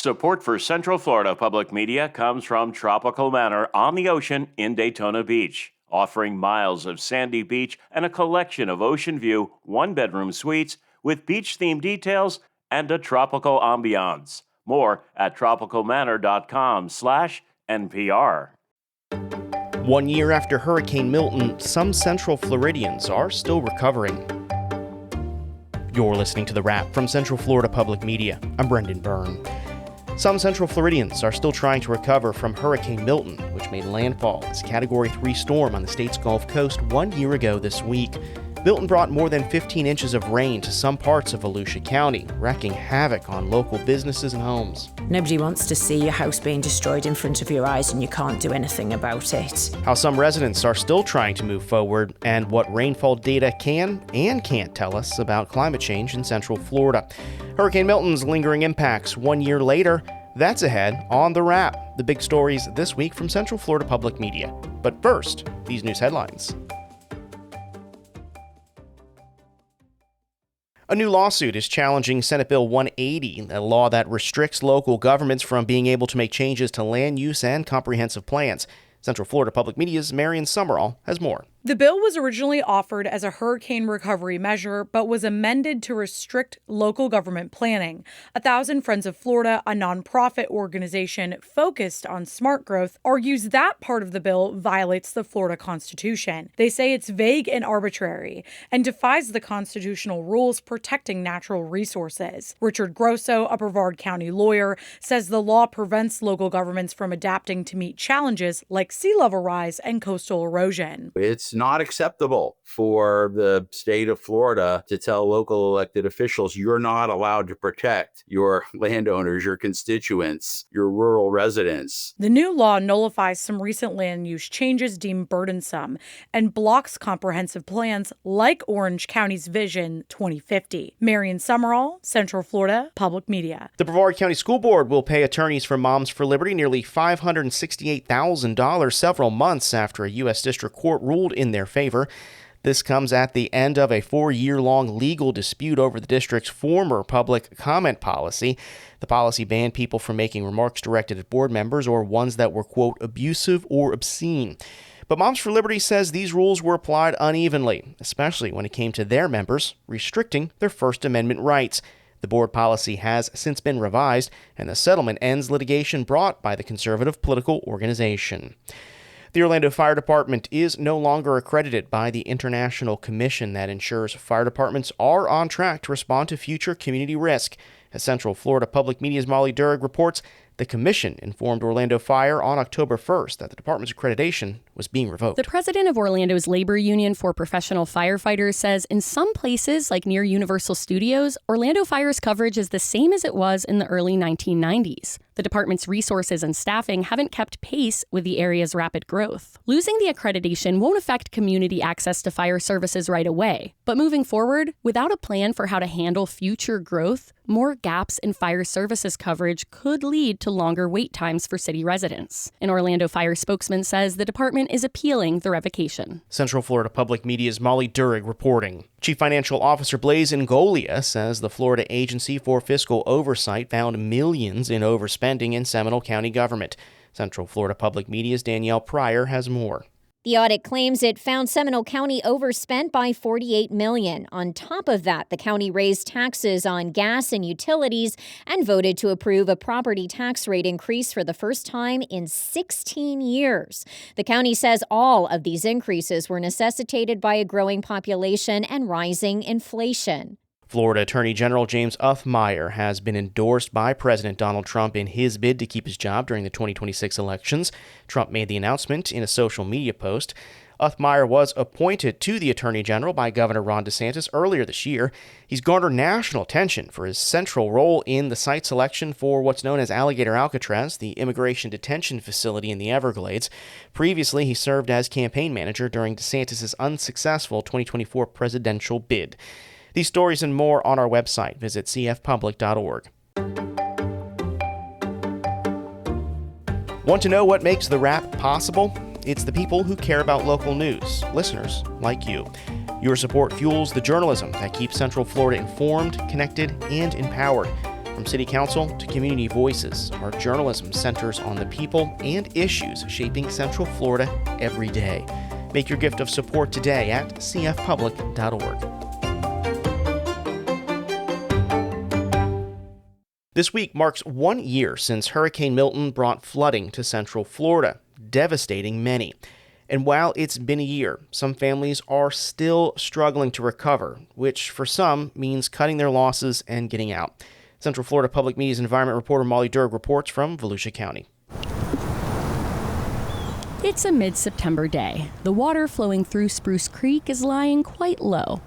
Support for Central Florida Public Media comes from Tropical Manor on the ocean in Daytona Beach, offering miles of sandy beach and a collection of ocean view one-bedroom suites with beach-themed details and a tropical ambiance. More at tropicalmanor.com/NPR. 1 year after Hurricane Milton, some Central Floridians are still recovering. You're listening to The Wrap from Central Florida Public Media. I'm Brendan Byrne. Some Central Floridians are still trying to recover from Hurricane Milton, which made landfall as a Category 3 storm on the state's Gulf Coast 1 year ago this week. Milton brought more than 15 inches of rain to some parts of Volusia County, wreaking havoc on local businesses and homes. Nobody wants to see your house being destroyed in front of your eyes and you can't do anything about it. How some residents are still trying to move forward, and what rainfall data can and can't tell us about climate change in Central Florida. Hurricane Milton's lingering impacts 1 year later. That's ahead on The Wrap, the big stories this week from Central Florida Public Media. But first, these news headlines. A new lawsuit is challenging Senate Bill 180, a law that restricts local governments from being able to make changes to land use and comprehensive plans. Central Florida Public Media's Marion Summerall has more. The bill was originally offered as a hurricane recovery measure, but was amended to restrict local government planning. 1,000 Friends of Florida, a nonprofit organization focused on smart growth, argues that part of the bill violates the Florida Constitution. They say it's vague and arbitrary and defies the constitutional rules protecting natural resources. Richard Grosso, a Brevard County lawyer, says the law prevents local governments from adapting to meet challenges like sea level rise and coastal erosion. It's not acceptable for the state of Florida to tell local elected officials you're not allowed to protect your landowners, your constituents, your rural residents. The new law nullifies some recent land use changes deemed burdensome and blocks comprehensive plans like Orange County's Vision 2050. Marion Summerall, Central Florida Public Media. The Brevard County School Board will pay attorneys for Moms for Liberty nearly $568,000 several months after a U.S. District Court ruled in their favor. This comes at the end of a 4-year-long legal dispute over the district's former public comment policy. The policy banned people from making remarks directed at board members or ones that were, quote, abusive or obscene. But Moms for Liberty says these rules were applied unevenly, especially when it came to their members restricting their First Amendment rights. The board policy has since been revised, and the settlement ends litigation brought by the conservative political organization. The Orlando Fire Department is no longer accredited by the International Commission that ensures fire departments are on track to respond to future community risk. As Central Florida Public Media's Molly Durg reports, the commission informed Orlando Fire on October 1st that the department's accreditation was being revoked. The president of Orlando's labor union for professional firefighters says in some places, like near Universal Studios, Orlando Fire's coverage is the same as it was in the early 1990s. The department's resources and staffing haven't kept pace with the area's rapid growth. Losing the accreditation won't affect community access to fire services right away. But moving forward, without a plan for how to handle future growth, more gaps in fire services coverage could lead to longer wait times for city residents. An Orlando Fire spokesman says the department is appealing the revocation. Central Florida Public Media's Molly Durg reporting. Chief Financial Officer Blaise Ngolia says the Florida Agency for Fiscal Oversight found millions in overspending in Seminole County government. Central Florida Public Media's Danielle Pryor has more. The audit claims it found Seminole County overspent by $48 million. On top of that, the county raised taxes on gas and utilities and voted to approve a property tax rate increase for the first time in 16 years. The county says all of these increases were necessitated by a growing population and rising inflation. Florida Attorney General James Uthmeier has been endorsed by President Donald Trump in his bid to keep his job during the 2026 elections. Trump made the announcement in a social media post. Uthmeier was appointed to the Attorney General by Governor Ron DeSantis earlier this year. He's garnered national attention for his central role in the site selection for what's known as Alligator Alcatraz, the immigration detention facility in the Everglades. Previously, he served as campaign manager during DeSantis' unsuccessful 2024 presidential bid. These stories and more on our website. Visit cfpublic.org. Want to know what makes The Wrap possible? It's the people who care about local news, listeners like you. Your support fuels the journalism that keeps Central Florida informed, connected, and empowered. From City Council to Community Voices, our journalism centers on the people and issues shaping Central Florida every day. Make your gift of support today at cfpublic.org. This week marks 1 year since Hurricane Milton brought flooding to Central Florida, devastating many. And while it's been a year, some families are still struggling to recover, which for some means cutting their losses and getting out. Central Florida Public Media's environment reporter Molly Durg reports from Volusia County. It's a mid-September day. The water flowing through Spruce Creek is lying quite low.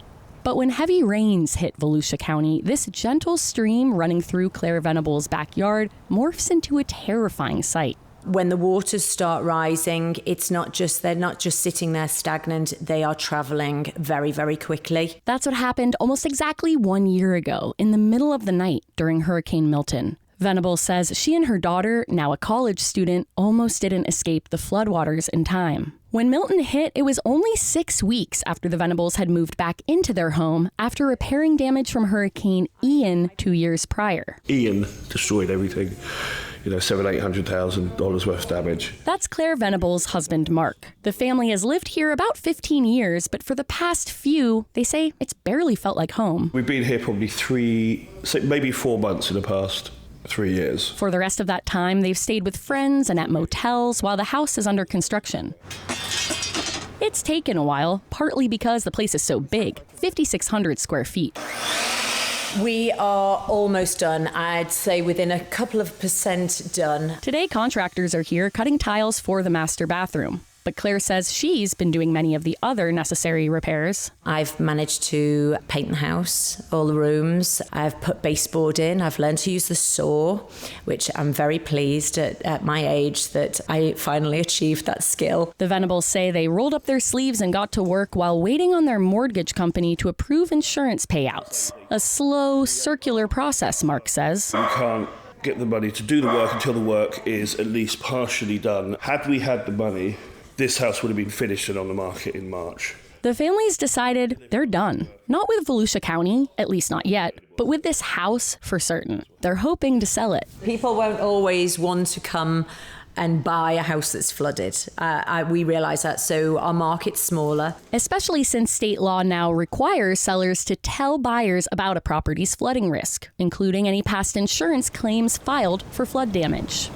But when heavy rains hit Volusia County, this gentle stream running through Claire Venable's backyard morphs into a terrifying sight. When the waters start rising, they're not just sitting there stagnant, they are traveling very, very quickly. That's what happened almost exactly 1 year ago, in the middle of the night during Hurricane Milton. Venable says she and her daughter, now a college student, almost didn't escape the floodwaters in time. When Milton hit, it was only 6 weeks after the Venables had moved back into their home after repairing damage from Hurricane Ian 2 years prior. Ian destroyed everything. $700,000-800,000 worth of damage. That's Claire Venable's husband, Mark. The family has lived here about 15 years, but for the past few, they say it's barely felt like home. We've been here probably maybe 4 months in the past 3 years. For the rest of that time, they've stayed with friends and at motels while the house is under construction. It's taken a while, partly because the place is so big, 5,600 square feet. We are almost done. I'd say within a couple of % done. Today, contractors are here cutting tiles for the master bathroom. But Claire says she's been doing many of the other necessary repairs. I've managed to paint the house, all the rooms. I've put baseboard in. I've learned to use the saw, which I'm very pleased at my age that I finally achieved that skill. The Venables say they rolled up their sleeves and got to work while waiting on their mortgage company to approve insurance payouts. A slow, circular process, Mark says. You can't get the money to do the work until the work is at least partially done. Had we had the money, this house would have been finished and on the market in March. The family's decided they're done. Not with Volusia County, at least not yet, but with this house for certain. They're hoping to sell it. People won't always want to come and buy a house that's flooded. We realize that, so our market's smaller. Especially since state law now requires sellers to tell buyers about a property's flooding risk, including any past insurance claims filed for flood damage.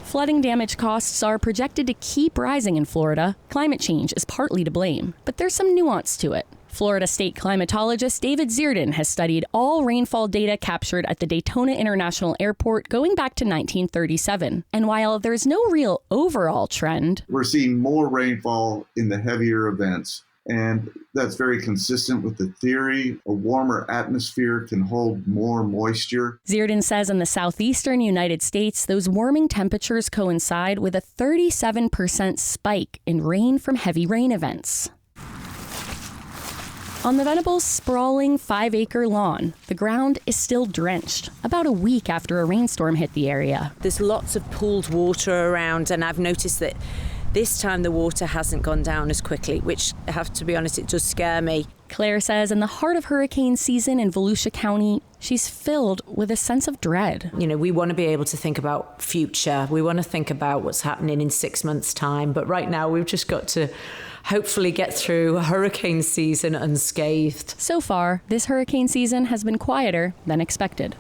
Flooding damage costs are projected to keep rising in Florida. Climate change is partly to blame, but there's some nuance to it. Florida state climatologist David Zierden has studied all rainfall data captured at the Daytona International Airport going back to 1937. And while there's no real overall trend, we're seeing more rainfall in the heavier events. And that's very consistent with the theory. A warmer atmosphere can hold more moisture. Zierden says in the southeastern United States, those warming temperatures coincide with a 37% spike in rain from heavy rain events. On the Venable's sprawling 5-acre lawn, the ground is still drenched, about a week after a rainstorm hit the area. There's lots of pooled water around, and I've noticed that this time the water hasn't gone down as quickly, which, I have to be honest, it does scare me. Claire says in the heart of hurricane season in Volusia County, she's filled with a sense of dread. We want to be able to think about future. We want to think about what's happening in 6 months' time. But right now, we've just got to hopefully get through hurricane season unscathed. So far, this hurricane season has been quieter than expected.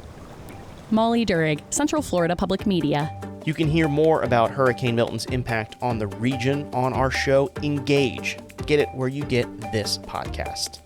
Molly Durg, Central Florida Public Media. You can hear more about Hurricane Milton's impact on the region on our show, Engage. Get it where you get this podcast.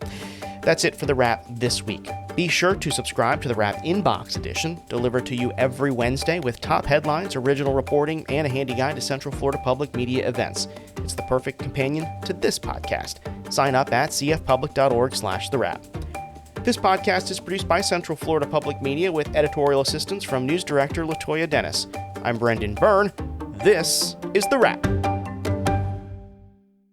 That's it for The Wrap this week. Be sure to subscribe to The Wrap Inbox Edition, delivered to you every Wednesday with top headlines, original reporting, and a handy guide to Central Florida Public Media events. It's the perfect companion to this podcast. Sign up at cfpublic.org/thewrap. This podcast is produced by Central Florida Public Media with editorial assistance from News Director Latoya Dennis. I'm Brendan Byrne. This is The Wrap.